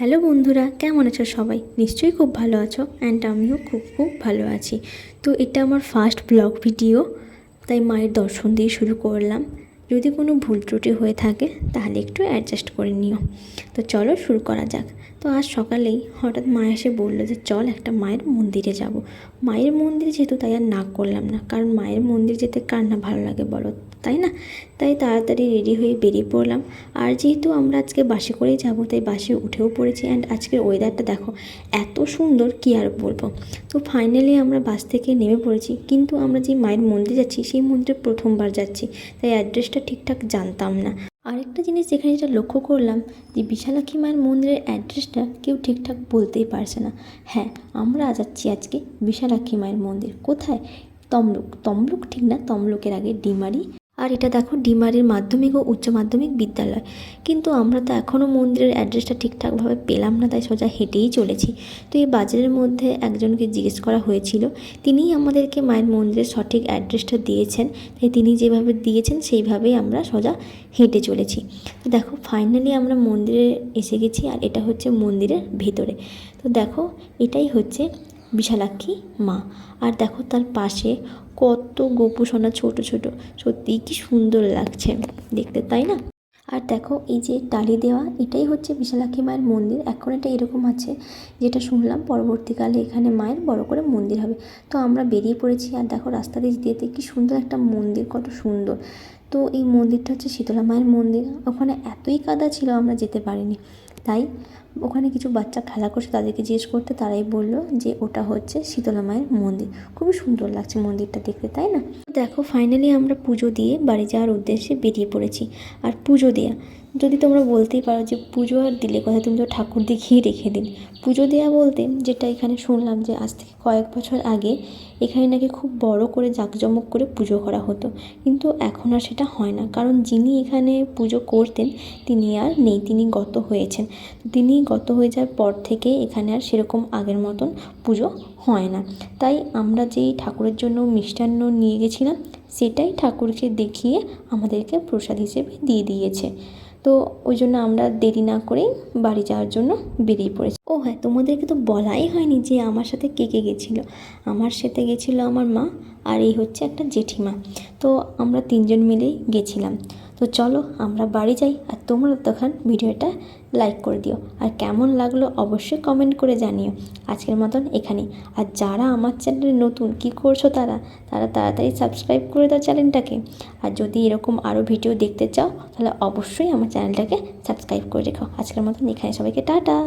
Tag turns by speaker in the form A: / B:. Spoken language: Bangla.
A: হ্যালো বন্ধুরা, কেমন আছো সবাই? নিশ্চয়ই খুব ভালো আছো অ্যান্ড আমিও খুব ভালো আছি। তো এটা আমার ফার্স্ট ব্লগ ভিডিও, তাই মায়ের দর্শন দিয়ে শুরু করলাম। যদি কোনো ভুল ত্রুটি হয়ে থাকে তাহলে একটু অ্যাডজাস্ট করে নিও। তো চলো শুরু করা যাক। তো আজ সকালেই হঠাৎ মা এসে বললো যে চল একটা মায়ের মন্দিরে যাব। মায়ের মন্দিরে যেহেতু তাই আর না করলাম না, কারণ মায়ের মন্দির যেতে কার না ভালো লাগে বলো, তাই না? তাই তাড়াতাড়ি রেডি হয়ে বেরিয়ে পড়লাম। আর যেহেতু আমরা আজকে বাসে করেই যাব, তাই বাসে উঠেও পড়েছি। অ্যান্ড আজকের ওয়েদারটা দেখো এত সুন্দর, কি আর বলবো। তো ফাইনালি আমরা বাস থেকে নেমে পড়েছি, কিন্তু আমরা যে মায়ের মন্দিরে যাচ্ছি সেই মন্দিরে প্রথমবার যাচ্ছি, তাই অ্যাড্রেসটা ঠিকঠাক জানতাম না। আরেকটা জিনিস যেখানে যেটা লক্ষ্য করলাম যে বিশালাক্ষী মায়ের মন্দিরের অ্যাড্রেসটা কেউ ঠিকঠাক বলতেই পারছে না। হ্যাঁ, আমরা যাচ্ছি আজকে বিশালাক্ষী মায়ের মন্দির। কোথায়? তমলুক। তমলুক ঠিক না, তমলুকের আগে ডিমারি। আর এটা দেখো ডিমারির মাধ্যমিক ও উচ্চ মাধ্যমিক বিদ্যালয়। কিন্তু আমরা তো এখনও মন্দিরের অ্যাড্রেসটা ঠিকঠাকভাবে পেলাম না, তাই সোজা হেঁটেই চলেছি। তো এই বাজারের মধ্যে একজনকে জিজ্ঞেস করা হয়েছিল, তিনিই আমাদেরকে মায়ের মন্দিরের সঠিক অ্যাড্রেসটা দিয়েছেন। তাই তিনি যেভাবে দিয়েছেন সেইভাবেই আমরা সোজা হেঁটে চলেছি। তো দেখো ফাইনালি আমরা মন্দিরে এসে গেছি, আর এটা হচ্ছে মন্দিরের ভেতরে। তো দেখো এটাই হচ্ছে বিশালাক্ষী মা। আর দেখো তার পাশে কত গোপু সোনা ছোট ছোট, সত্যিই কি সুন্দর লাগছে দেখতে, তাই না? আর দেখো এই যে টালি দেওয়া, এটাই হচ্ছে বিশালাক্ষী মায়ের মন্দির। এখন এটা এরকম আছে, যেটা শুনলাম পরবর্তীকালে এখানে মায়ের বড় করে মন্দির হবে। তো আমরা বেরিয়ে পড়েছি, আর দেখো রাস্তা দিয়ে যেতে যেতে কি সুন্দর একটা মন্দির, কত সুন্দর। তো এই মন্দিরটা হচ্ছে শীতলা মায়ের মন্দির। ওখানে এতই কাদা ছিল আমরা যেতে পারিনি, তাই ওখানে কিছু বাচ্চা খেলা করছে, তাদেরকে জিজ্ঞেস করতে তারাই বললো যে ওটা হচ্ছে শীতলা মায়ের মন্দির। খুবই সুন্দর লাগছে মন্দিরটা দেখতে, তাই না? দেখো ফাইনালি আমরা পুজো দিয়ে বাড়ি যাওয়ার উদ্দেশ্যে বেরিয়ে পড়েছি। আর পুজো দেয়া, যদি তোমরা বলতেই পারো যে পুজো আর দিলে কথা, তুমি তো ঠাকুর দেখিয়ে রেখে দিন। পুজো দেওয়া বলতে যেটা এখানে শুনলাম যে আজ থেকে কয়েক বছর আগে এখানে নাকি খুব বড় করে জাঁকজমক করে পুজো করা হতো, কিন্তু এখন আর সেটা হয় না। কারণ যিনি এখানে পুজো করতেন তিনি আর নেই, তিনি গত হয়েছেন। তিনি গত হয়ে যাওয়ার পর থেকে এখানে আর সেরকম আগের মতন পুজো হয় না। তাই আমরা যেই ঠাকুরের জন্য মিষ্টান্ন নিয়ে গেছিলাম সেটাই ঠাকুরকে দেখিয়ে আমাদেরকে প্রসাদ হিসেবে দিয়ে দিয়েছে। তো ওই জন্য আমরা দেরি না করেই বাড়ি যাওয়ার জন্য বেরিয়ে পড়েছি। ও হ্যাঁ, তোমাদেরকে তো বলাই হয়নি যে আমার সাথে কে কে গেছিলো। আমার সাথে গেছিলো আমার মা, আর এই হচ্ছে একটা জেঠিমা। তো আমরা তিনজন মিলেই গেছিলাম। তো চলো আমরা বাড়ি যাই, আর তোমরা তখন ভিডিওটা লাইক করে দিও, আর কেমন লাগলো অবশ্যই কমেন্ট করে জানিও। আজকের মতন এখানেই। আর যারা আমার চ্যানেলে নতুন, কি করছো তারা তাড়াতাড়ি সাবস্ক্রাইব করে দাও চ্যানেলটাকে। আর যদি এরকম আরও ভিডিও দেখতে চাও তাহলে অবশ্যই আমার চ্যানেলটাকে সাবস্ক্রাইব করে রেখো। আজকের মতন এখানে, সবাইকে টাটা।